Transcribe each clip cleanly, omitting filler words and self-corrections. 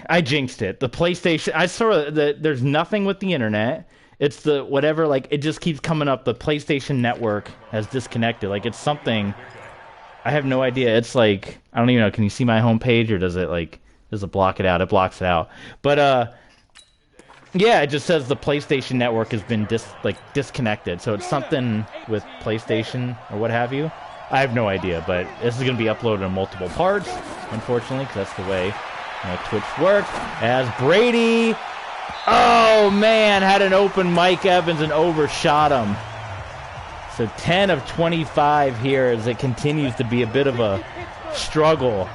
I jinxed it. The PlayStation. I saw that there's nothing with the internet. It's the whatever. Like it just keeps coming up. The PlayStation Network has disconnected. Like it's something. I have no idea. It's like I don't even know. Can you see my homepage or does it block it out? It blocks it out. But yeah, it just says the PlayStation Network has been disconnected. So it's something with PlayStation or what have you. I have no idea, but this is going to be uploaded in multiple parts, unfortunately, because that's the way Twitch works. As Brady, oh man, had an open Mike Evans and overshot him. So 10 of 25 here as it continues to be a bit of a struggle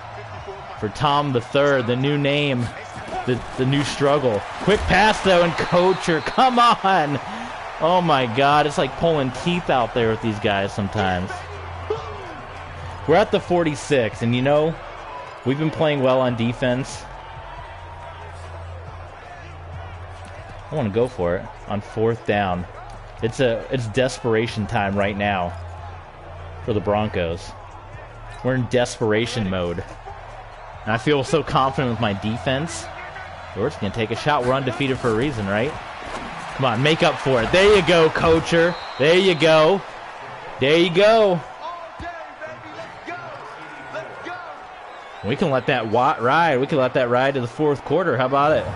for Tom the Third, the new name, the new struggle. Quick pass though, and Kocher, come on! Oh my God, it's like pulling teeth out there with these guys sometimes. We're at the 46, and we've been playing well on defense. I want to go for it on 4th down. It's desperation time right now for the Broncos. We're in desperation mode. And I feel so confident with my defense. We're just going to take a shot. We're undefeated for a reason, right? Come on, make up for it. There you go, Kocher. There you go. There you go. We can let that ride. We can let that ride to the 4th quarter. How about it?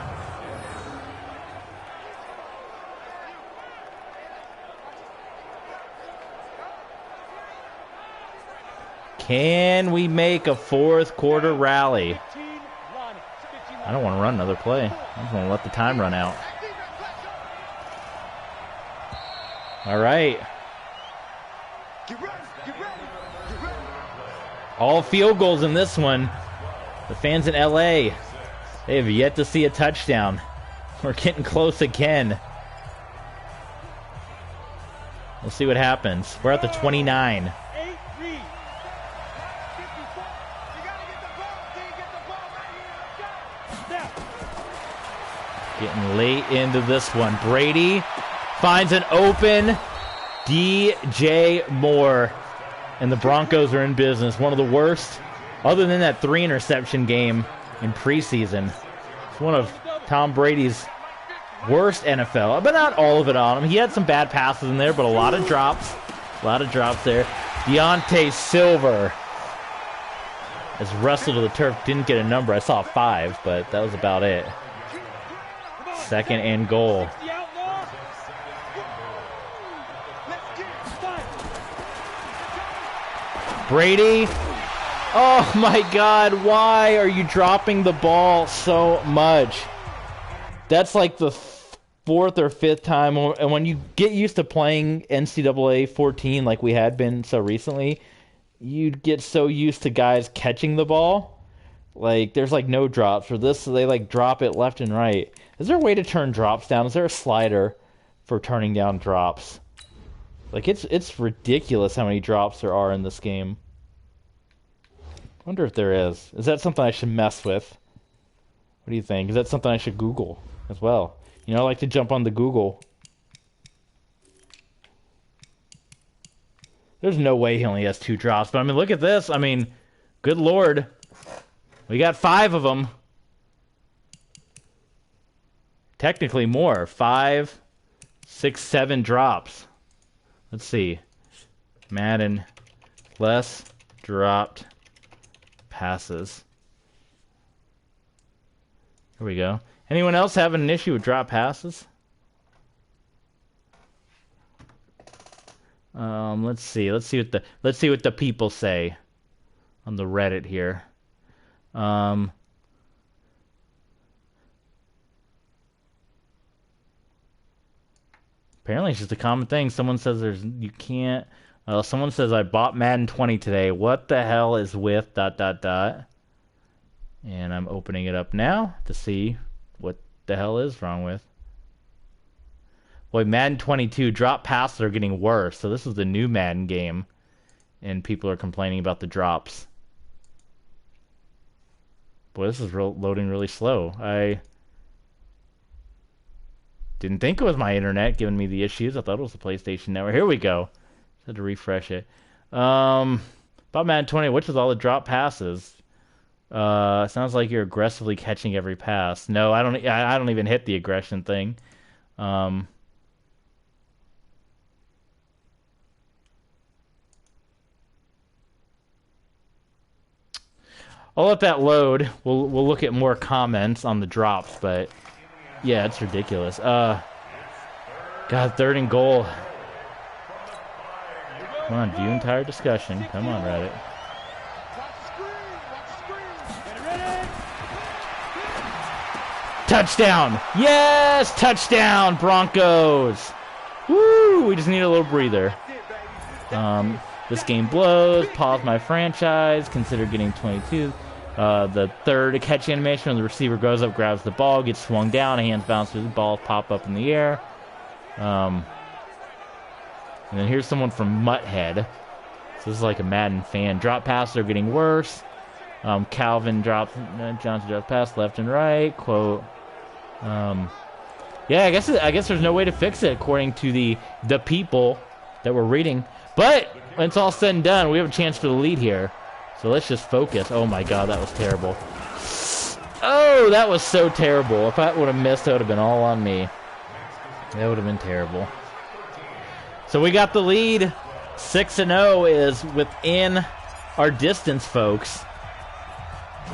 Can we make a 4th quarter rally? I don't want to run another play. I just want to let the time run out. All right. All field goals in this one. The fans in LA, they have yet to see a touchdown. We're getting close again. We'll see what happens. We're at the 29. Getting late into this one. Brady finds an open DJ Moore. And the Broncos are in business. One of the worst, other than that 3 interception game in preseason. It's one of Tom Brady's worst NFL. But not all of it on him. He had some bad passes in there, but a lot of drops. A lot of drops there. Deontay Silver has wrestled to the turf. Didn't get a number. I saw 5, but that was about it. 2nd and goal. Brady. Oh my God, why are you dropping the ball so much? That's like the 4th or 5th time. And when you get used to playing NCAA 14 like we had been so recently, you'd get so used to guys catching the ball. Like, there's like no drops. For this, they like drop it left and right. Is there a way to turn drops down? Is there a slider for turning down drops? Like, it's ridiculous how many drops there are in this game. I wonder if there is. Is that something I should mess with? What do you think? Is that something I should Google as well? I like to jump on the Google. There's no way he only has 2 drops. But, I mean, look at this. I mean, good Lord. We got 5 of them. Technically more. 5, 6, 7 drops. Let's see. Madden. Less dropped passes. Here we go. Anyone else having an issue with drop passes? Let's see. Let's see what the people say on the Reddit here. Apparently it's just a common thing. Someone says you can't. Someone says I bought Madden 20 today. What the hell is with ... And I'm opening it up now to see what the hell is wrong with. Boy, Madden 22 drop passes are getting worse. So this is the new Madden game, and people are complaining about the drops. Boy, this is loading really slow. I didn't think it was my internet giving me the issues. I thought it was the PlayStation Network. Here we go. Just had to refresh it. About Madden 20, which was all the drop passes. Sounds like you're aggressively catching every pass. No, I don't. I don't even hit the aggression thing. Um, I'll let that load. We'll look at more comments on the drops, but yeah, it's ridiculous. God, 3rd and goal. Come on, view entire discussion. Come on, Reddit. Touchdown! Yes! Touchdown, Broncos! Woo! We just need a little breather. This game blows. Pause my franchise. Consider getting 22. The 3rd catch animation when the receiver goes up, grabs the ball, gets swung down, hands bounce through the ball, pop up in the air. And then here's someone from Mutthead. So this is like a Madden fan. Drop passes are getting worse. Calvin drops, Johnson drops pass left and right. Quote. Yeah, I guess there's no way to fix it according to the people that we're reading. But when it's all said and done, we have a chance for the lead here. So let's just focus. Oh my God, that was terrible. Oh, that was so terrible. If I would have missed, that would have been all on me. That would have been terrible. So we got the lead. 6-0 is within our distance, folks.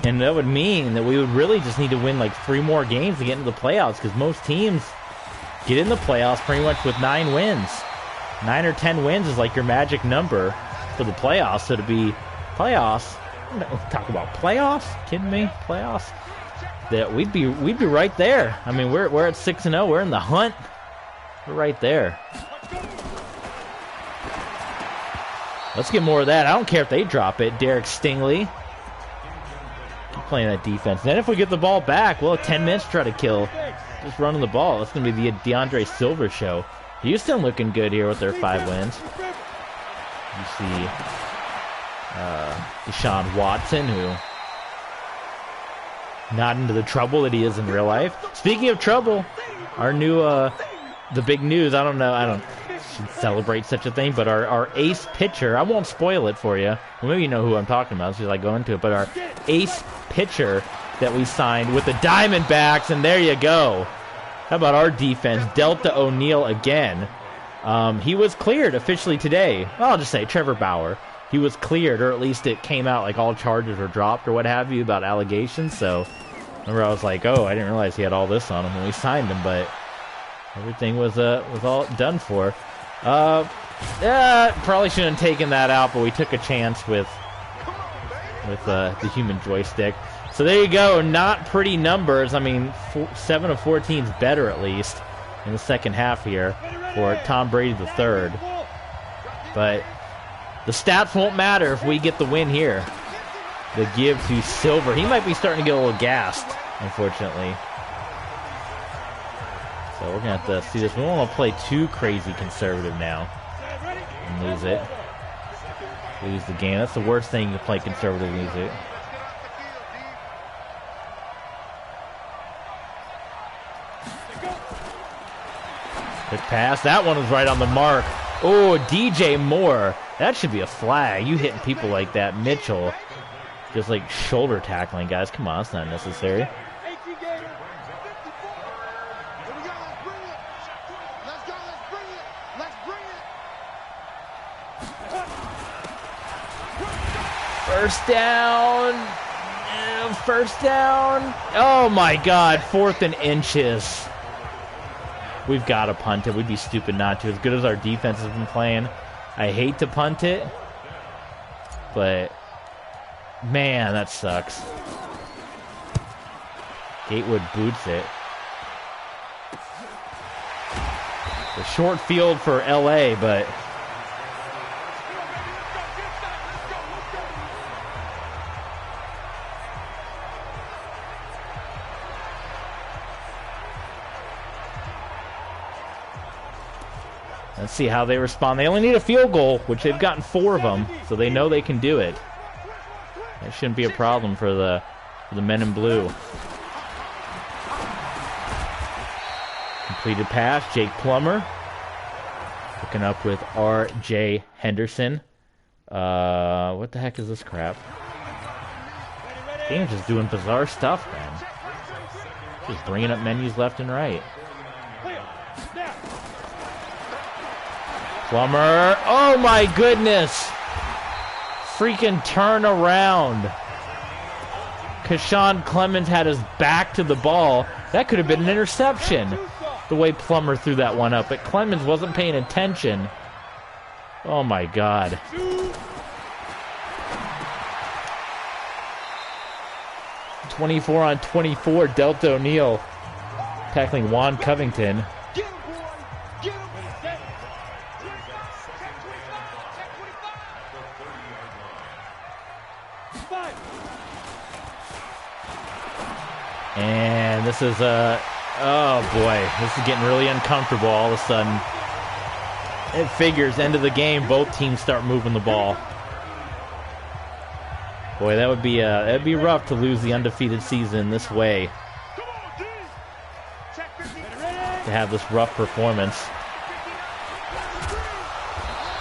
And that would mean that we would really just need to win like 3 more games to get into the playoffs, because most teams get in the playoffs pretty much with 9 wins. 9 or 10 wins is like your magic number for the playoffs. So to be playoffs, talk about playoffs? Kidding me? Playoffs? That we'd be right there. I mean, we're at 6-0. We're in the hunt. We're right there. Let's get more of that. I don't care if they drop it. Derek Stingley. Keep playing that defense. Then if we get the ball back, we'll have 10 minutes to try to kill. Just running the ball. It's going to be the DeAndre Silver show. Houston looking good here with their 5 wins. You see Deshaun Watson, who not into the trouble that he is in real life. Speaking of trouble, our new, the big news, I don't should celebrate such a thing, but our ace pitcher, I won't spoil it for you. Well, maybe you know who I'm talking about, so I go into it, but our ace pitcher that we signed with the Diamondbacks, and there you go. How about our defense? Delta O'Neal again. He was cleared officially today. Well, I'll just say Trevor Bauer. He was cleared, or at least it came out like all charges were dropped or what have you about allegations. So, remember I was like, oh, I didn't realize he had all this on him when we signed him, but everything was all done for. Probably shouldn't have taken that out, but we took a chance with the human joystick. So there you go. Not pretty numbers. I mean, 7 of 14 is better at least in the second half here for Tom Brady III. But the stats won't matter if we get the win here. The give to Silver. He might be starting to get a little gassed, unfortunately. So we're going to have to see this. We don't want to play too crazy conservative now and lose it. Lose the game. That's the worst thing to play conservative and lose it. Quick pass. That one was right on the mark. Oh, DJ Moore. That should be a flag. You hitting people like that. Mitchell. Just like shoulder tackling, guys. Come on, that's not necessary. First down. First down. Oh my God. 4th and inches. We've got to punt it. We'd be stupid not to. As good as our defense has been playing, I hate to punt it, but man, that sucks. Gatewood boots it. The short field for LA, but let's see how they respond. They only need a field goal, which they've gotten 4 of them, so they know they can do it. That shouldn't be a problem for the men in blue. Completed pass, Jake Plummer. Hooking up with R.J. Henderson. What the heck is this crap? Game's just doing bizarre stuff, man. Just bringing up menus left and right. Plummer. Oh my goodness. Freaking turn around. Keshawn Clemens had his back to the ball. That could have been an interception. The way Plummer threw that one up. But Clemens wasn't paying attention. Oh my God. '24 on 24. Delta O'Neal tackling Juan Covington. And this is oh boy, this is getting really uncomfortable all of a sudden. It figures, end of the game, both teams start moving the ball. Boy, that'd be rough to lose the undefeated season this way. To have this rough performance.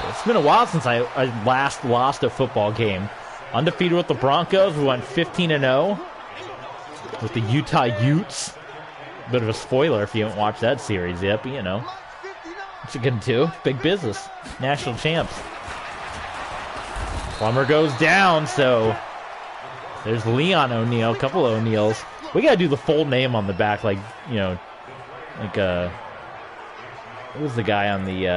It's been a while since I last lost a football game. Undefeated with the Broncos, we went 15-0 with the Utah Utes. Bit of a spoiler if you haven't watched that series yet, but you know. What you gonna do? Big business. National champs. Plummer goes down, so there's Leon O'Neal, a couple of O'Neals. We gotta do the full name on the back, like, you know, like what was the guy on the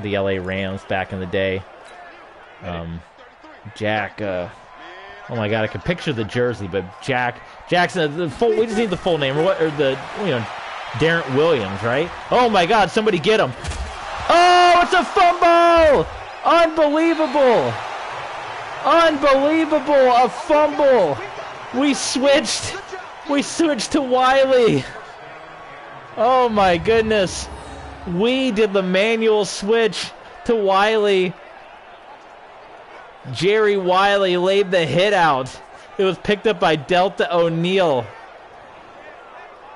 LA Rams back in the day? Jack. Oh my God, I can picture the jersey, but Jackson. The full. We just need the full name, or what? Or the Darren Williams, right? Oh my God, somebody get him! Oh, it's a fumble! Unbelievable! Unbelievable! A fumble! We switched to Wiley. Oh my goodness. We did the manual switch to Wiley. Jerry Wiley laid the hit out. It was picked up by Delta O'Neal.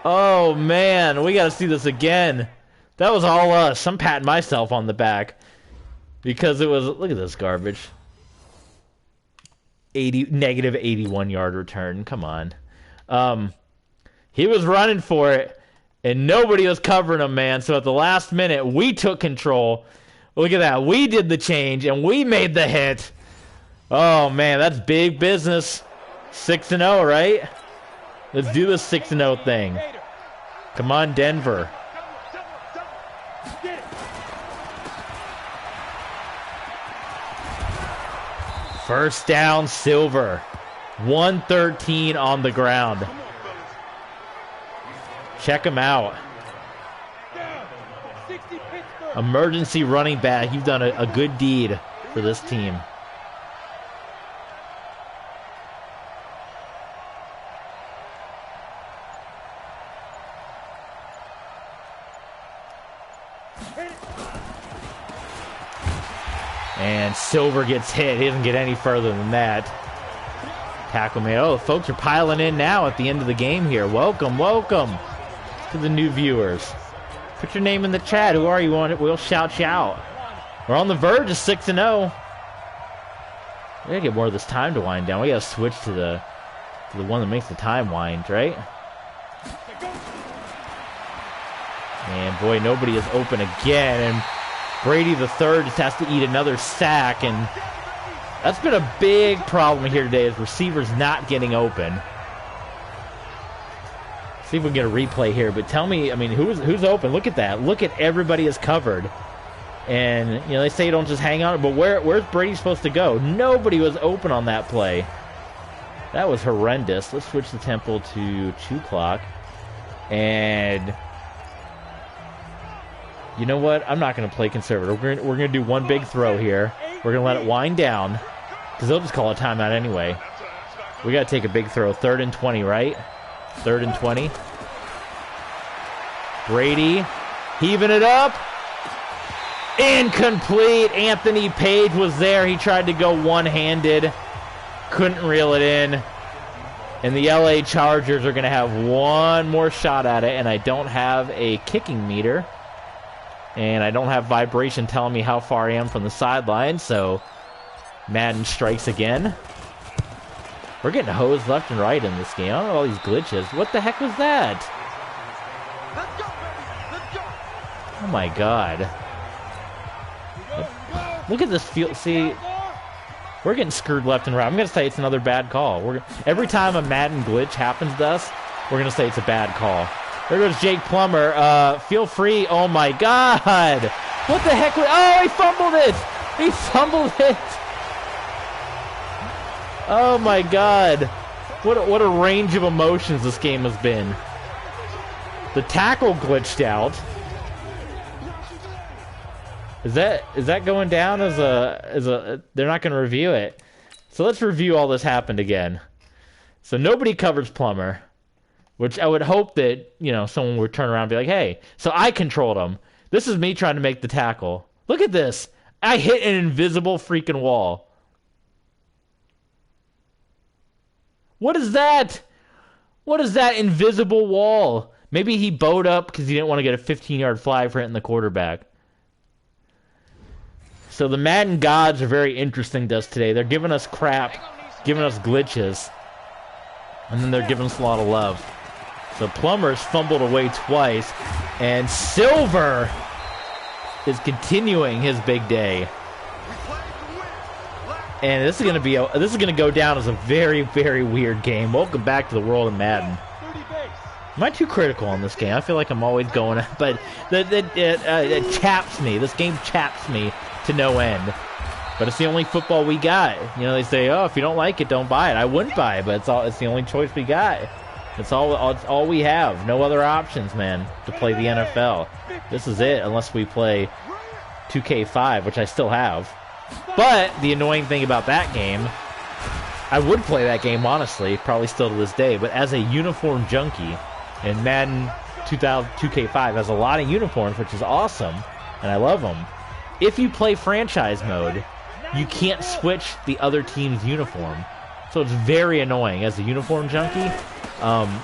Oh man, we gotta see this again. That was all us. I'm patting myself on the back. Because it was, look at this garbage. Negative 81 yard return. Come on. He was running for it, and nobody was covering him, man. So at the last minute, we took control. Look at that. We did the change, and we made the hit. Oh, man, that's big business. 6-0, right? Let's do this 6-0 thing. Come on, Denver. First down, Silver. 113 on the ground. Check him out. Emergency running back. You've done a good deed for this team. And Silver gets hit. He doesn't get any further than that. Tackle man. Oh, folks are piling in now at the end of the game here. Welcome, welcome to the new viewers. Put your name in the chat. Who are you on it? We'll shout you out. We're on the verge of 6-0. We gotta get more of this time to wind down. We gotta switch to the one that makes the time wind, right? And boy, nobody is open again. And Brady the third just has to eat another sack, and that's been a big problem here today, is receivers not getting open. See if we can get a replay here, but tell me, I mean, who's open? Look at that. Look at everybody is covered. And, you know, they say don't just hang on, but where's Brady supposed to go? Nobody was open on that play. That was horrendous. Let's switch the tempo to 2 o'clock. And you know what? I'm not going to play conservative. We're going to do one big throw here. We're going to let it wind down, because they'll just call a timeout anyway. We got to take a big throw. 3rd and 20, right? 3rd and 20. Brady heaving it up. Incomplete. Anthony Page was there. He tried to go one-handed. Couldn't reel it in. And the LA Chargers are going to have one more shot at it, and I don't have a kicking meter. And I don't have vibration telling me how far I am from the sideline, so Madden strikes again. We're getting hosed left and right in this game. I don't know all these glitches. What the heck was that? Oh my god. Look at this field. See, we're getting screwed left and right. I'm going to say it's another bad call. Every time a Madden glitch happens to us, we're going to say it's a bad call. There goes Jake Plummer. Feel free. Oh my god. What the heck? Oh, he fumbled it. He fumbled it. Oh my god. What a range of emotions this game has been. The tackle glitched out. Is that going down as a they're not going to review it. So let's review all this happened again. So nobody covers Plummer, which I would hope that, you know, someone would turn around and be like, "Hey, so I controlled him. This is me trying to make the tackle. Look at this. I hit an invisible freaking wall." What is that? What is that invisible wall? Maybe he bowed up because he didn't want to get a 15-yard flag for hitting the quarterback. So the Madden gods are very interesting to us today. They're giving us crap, giving us glitches, and then they're giving us a lot of love. So Plummer's fumbled away twice, and Silver is continuing his big day. And this is gonna go down as a very, very weird game. Welcome back to the world of Madden. Am I too critical on this game? I feel like I'm always going, but it chaps me. This game chaps me to no end. But it's the only football we got. You know, they say, "Oh, if you don't like it, don't buy it." I wouldn't buy it, but it's the only choice we got. It's all we have. No other options, man, to play the NFL. This is it, unless we play 2K5, which I still have. But the annoying thing about that game, I would play that game, honestly, probably still to this day, but as a uniform junkie, and Madden 2K5 has a lot of uniforms, which is awesome, and I love them. If you play franchise mode, you can't switch the other team's uniform. So it's very annoying as a uniform junkie.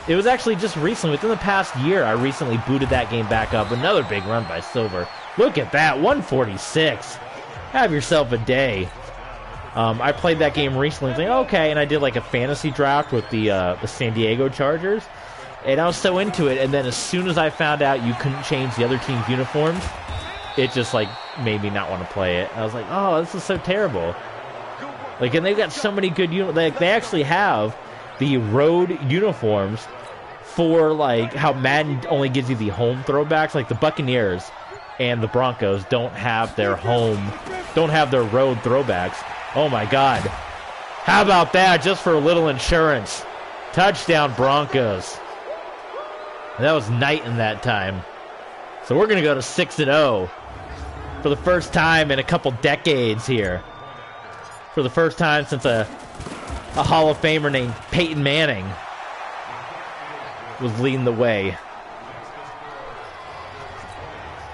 It was actually just recently, within the past year, I recently booted that game back up. Another big run by Silver. Look at that, 146. Have yourself a day. I played that game recently, thinking, okay, and I did like a fantasy draft with the San Diego Chargers, and I was so into it, and then as soon as I found out you couldn't change the other team's uniforms, it just like made me not want to play it. I was like, oh, this is so terrible. Like, and they've got so many good uniforms. They actually have the road uniforms for like how Madden only gives you the home throwbacks. Like the Buccaneers and the Broncos don't have their road throwbacks. Oh my god. How about that, just for a little insurance? Touchdown Broncos. And that was night in that time. So we're going to go to 6-0 for the first time in a couple decades here. For the first time since a Hall of Famer named Peyton Manning was leading the way.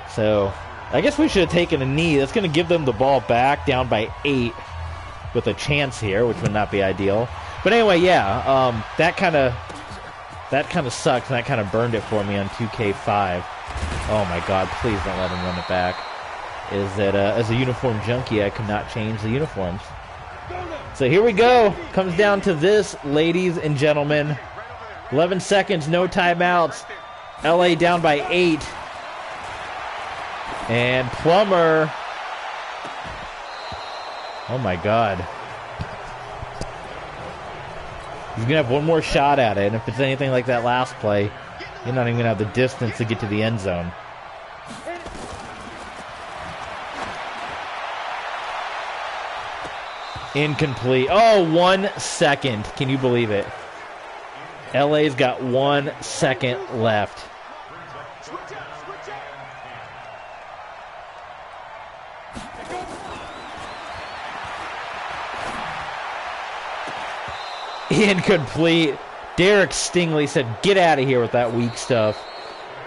So I guess we should have taken a knee. That's going to give them the ball back, down by 8 with a chance here, which would not be ideal. But anyway, yeah, that kind of sucks, and that kind of burned it for me on 2K5. Oh my god, please don't let him run it back. Is that as a uniform junkie, I could not change the uniforms. So here we go. Comes down to this, ladies and gentlemen. 11 seconds, no timeouts. LA down by 8. And Plummer. Oh my god. He's going to have one more shot at it, and if it's anything like that last play, you're not even going to have the distance to get to the end zone. Incomplete. Oh, 1 second. Can you believe it? LA's got 1 second left. Incomplete. Derek Stingley said, "Get out of here with that weak stuff."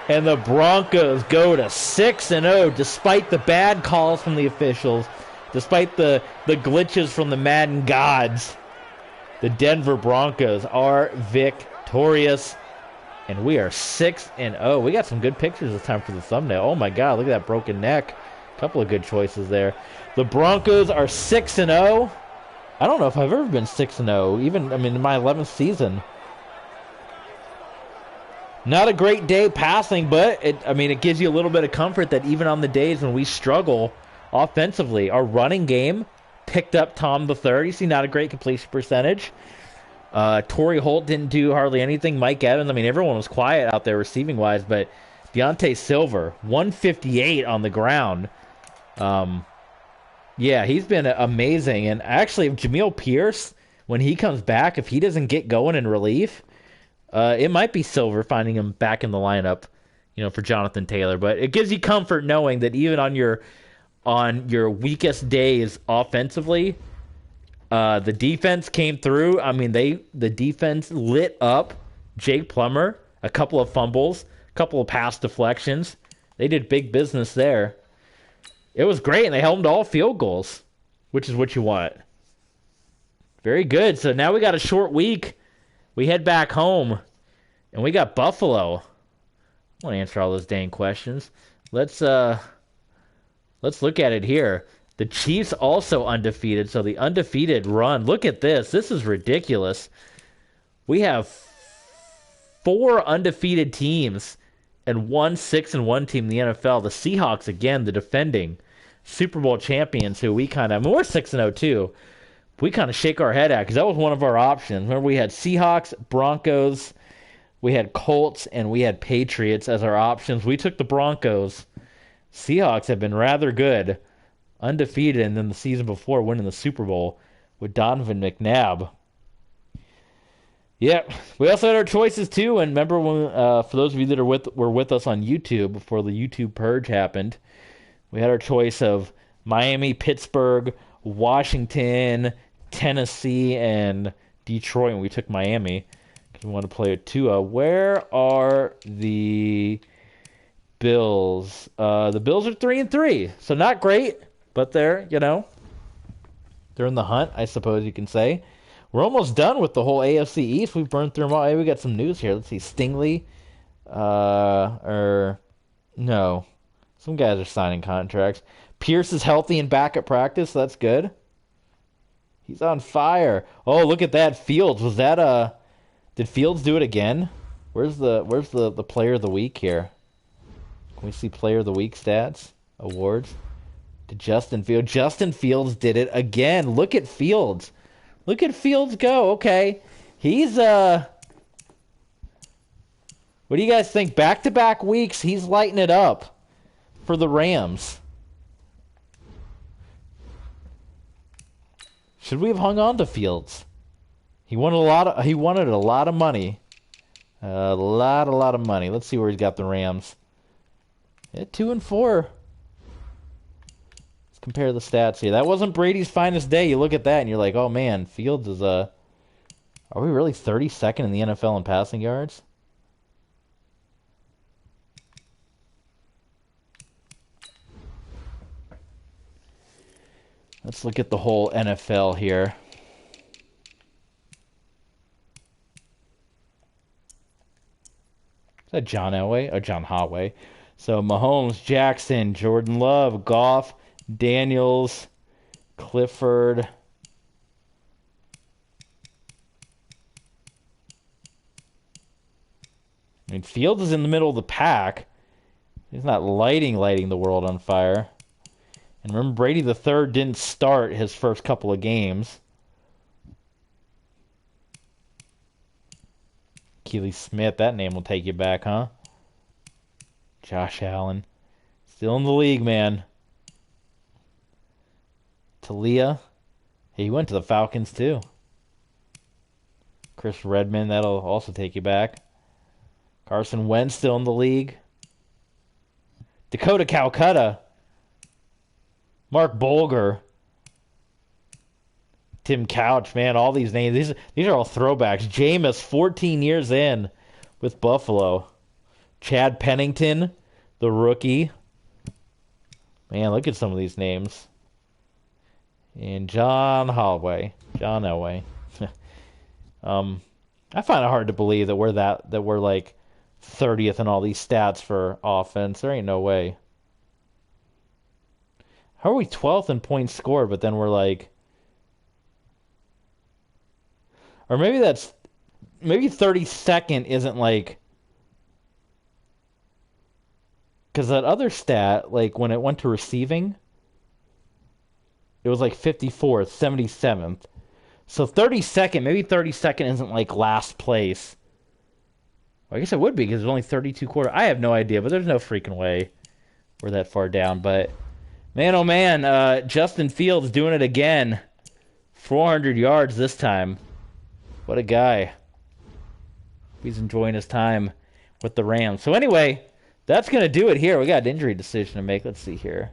And the Broncos go to 6-0 despite the bad calls from the officials, despite the glitches from the Madden gods. The Denver Broncos are victorious, and we are 6-0. We got some good pictures this time for the thumbnail. Oh my god, look at that broken neck. A couple of good choices there. The Broncos are 6-0. I don't know if I've ever been 6-0. Even, I mean, in my 11th season. Not a great day passing, but it gives you a little bit of comfort that even on the days when we struggle offensively, our running game picked up Tom the third. You see, not a great completion percentage. Torrey Holt didn't do hardly anything. Mike Evans, I mean, everyone was quiet out there receiving wise, but Deontay Silver, 158 on the ground. Yeah, he's been amazing. And actually, Jamil Pierce, when he comes back, if he doesn't get going in relief, it might be Silver finding him back in the lineup, for Jonathan Taylor. But it gives you comfort knowing that even on your weakest days offensively, the defense came through. I mean, the defense lit up Jake Plummer, a couple of fumbles, a couple of pass deflections. They did big business there. It was great, and they held them to all field goals, which is what you want. Very good. So now we got a short week. We head back home, and we got Buffalo. I want to answer all those dang questions. Let's look at it here. The Chiefs also undefeated, so the undefeated run. Look at this. This is ridiculous. We have 4 undefeated teams and 1 6-1 team in the NFL. The Seahawks, again, the defending Super Bowl champions, who we kind of, we're 6-0 too. We kind of shake our head at because that was one of our options. Remember, we had Seahawks, Broncos, we had Colts, and we had Patriots as our options. We took the Broncos. Seahawks have been rather good, undefeated, and then the season before winning the Super Bowl with Donovan McNabb. Yep. We also had our choices too, and remember when, for those of you that were with us on YouTube before the YouTube purge happened, we had our choice of Miami, Pittsburgh, Washington, Tennessee, and Detroit, and we took Miami because we wanted to play with Tua. Where are the Bills? The Bills are 3-3, so not great, but they're they're in the hunt, I suppose you can say. We're almost done with the whole AFC East. We've burned through them all. Hey, we got some news here. Let's see. Stingley, no, some guys are signing contracts. Pierce is healthy and back at practice. So that's good. He's on fire. Oh, look at that. Fields. Was that did Fields do it again? Where's the player of the week here? Can we see player of the week stats? Awards? To Justin Fields. Justin Fields did it again. Look at Fields. Look at Fields go. Okay. He's what do you guys think? Back-to-back weeks, he's lighting it up for the Rams. Should we have hung on to Fields? He wanted a lot of money. A lot of money. Let's see where he's got the Rams. Yeah, 2-4. Let's compare the stats here. That wasn't Brady's finest day. You look at that and you're like, oh man, Fields is are we really 32nd in the NFL in passing yards? Let's look at the whole NFL here. Is that John Elway? Or John Hotway? So Mahomes, Jackson, Jordan Love, Goff, Daniels, Clifford. I mean, Fields is in the middle of the pack. He's not lighting the world on fire. And remember, Brady the third didn't start his first couple of games. Keely Smith, that name will take you back, huh? Josh Allen. Still in the league, man. Talia. Hey, he went to the Falcons, too. Chris Redmond, that'll also take you back. Carson Wentz still in the league. Dakota Calcutta. Mark Bolger. Tim Couch, man, all these names. These are all throwbacks. Jameis, 14 years in with Buffalo. Chad Pennington, the rookie. Man, look at some of these names. And John Holloway. John Elway. I find it hard to believe that we're like 30th in all these stats for offense. There ain't no way. How are we 12th in points scored, but then we're like Or maybe 32nd isn't like, because that other stat, like when it went to receiving, it was like 54th, 77th. So 32nd, maybe 32nd isn't like last place. Well, I guess it would be because there's only 32 quarter. I have no idea, but there's no freaking way we're that far down. But man, oh man, Justin Fields doing it again. 400 yards this time. What a guy. He's enjoying his time with the Rams. So anyway, that's going to do it here. We got an injury decision to make. Let's see here.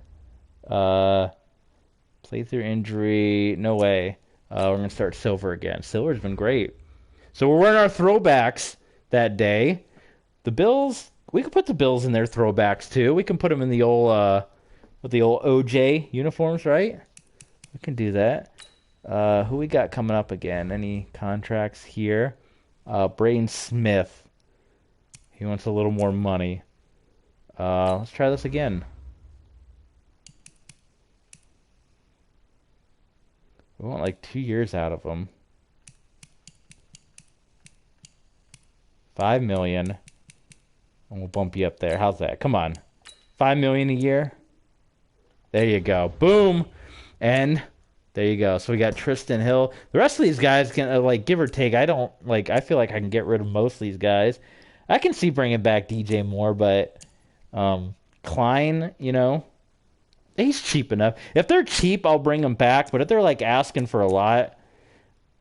Play through injury. No way. We're going to start Silver again. Silver's been great. So we're wearing our throwbacks that day. The Bills, we could put the Bills in their throwbacks too. We can put them in the old with the old OJ uniforms, right? We can do that. Who we got coming up again? Any contracts here? Braden Smith. He wants a little more money. Let's try this again. We want like 2 years out of him. 5 million. And we'll bump you up there. How's that? Come on. 5 million a year. There you go. Boom. And there you go. So we got Tristan Hill. The rest of these guys can, like, give or take. I feel like I can get rid of most of these guys. I can see bringing back DJ Moore, but Klein, you know, he's cheap enough. If they're cheap, I'll bring them back. But if they're, like, asking for a lot,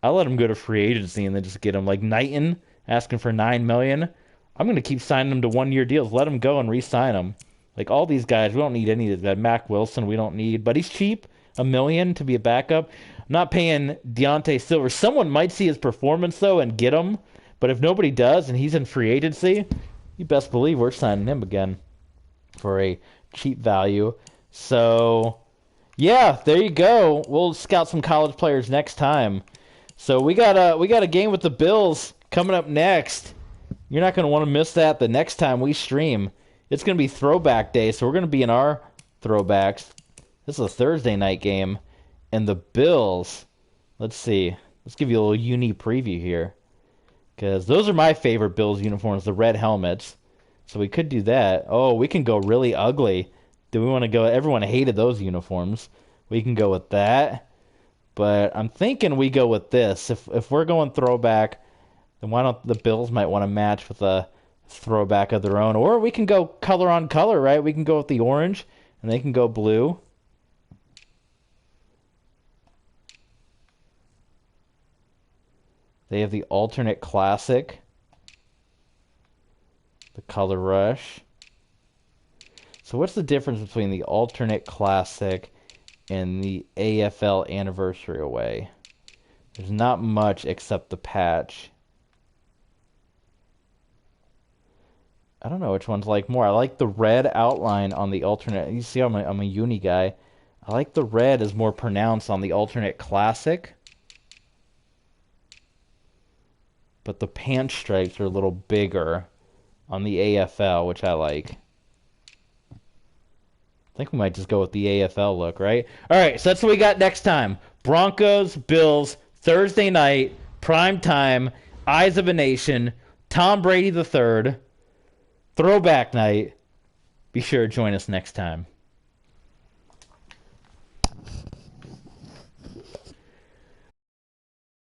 I'll let them go to free agency and then just get them. Like Knighton asking for $9 million. I'm going to keep signing them to one-year deals. Let them go and re-sign them. Like, all these guys, we don't need any of that. Mac Wilson, we don't need. But he's cheap. $1 million to be a backup. I'm not paying Deontay Silver. Someone might see his performance, though, and get him. But if nobody does and he's in free agency, you best believe we're signing him again for a cheap value. So, yeah, there you go. We'll scout some college players next time. So we got a game with the Bills coming up next. You're not going to want to miss that the next time we stream. It's going to be throwback day, so we're going to be in our throwbacks. This is a Thursday night game. And the Bills, let's see. Let's give you a little uni preview here. Because those are my favorite Bills uniforms, the red helmets. So we could do that. Oh, we can go really ugly. Do we want to go? Everyone hated those uniforms. We can go with that. But I'm thinking we go with this. If we're going throwback, then why don't the Bills might want to match with a throwback of their own. Or we can go color on color, right? We can go with the orange, and they can go blue. They have the alternate classic. The color rush. So what's the difference between the alternate classic and the AFL anniversary away? There's not much except the patch. I don't know which one's like more. I like the red outline on the alternate. You see, I'm a uni guy. I like the red is more pronounced on the alternate classic. But the pant stripes are a little bigger on the AFL, which I like. I think we might just go with the AFL look, right? All right, so that's what we got next time. Broncos, Bills, Thursday night, prime time, Eyes of a Nation, Tom Brady III, throwback night. Be sure to join us next time.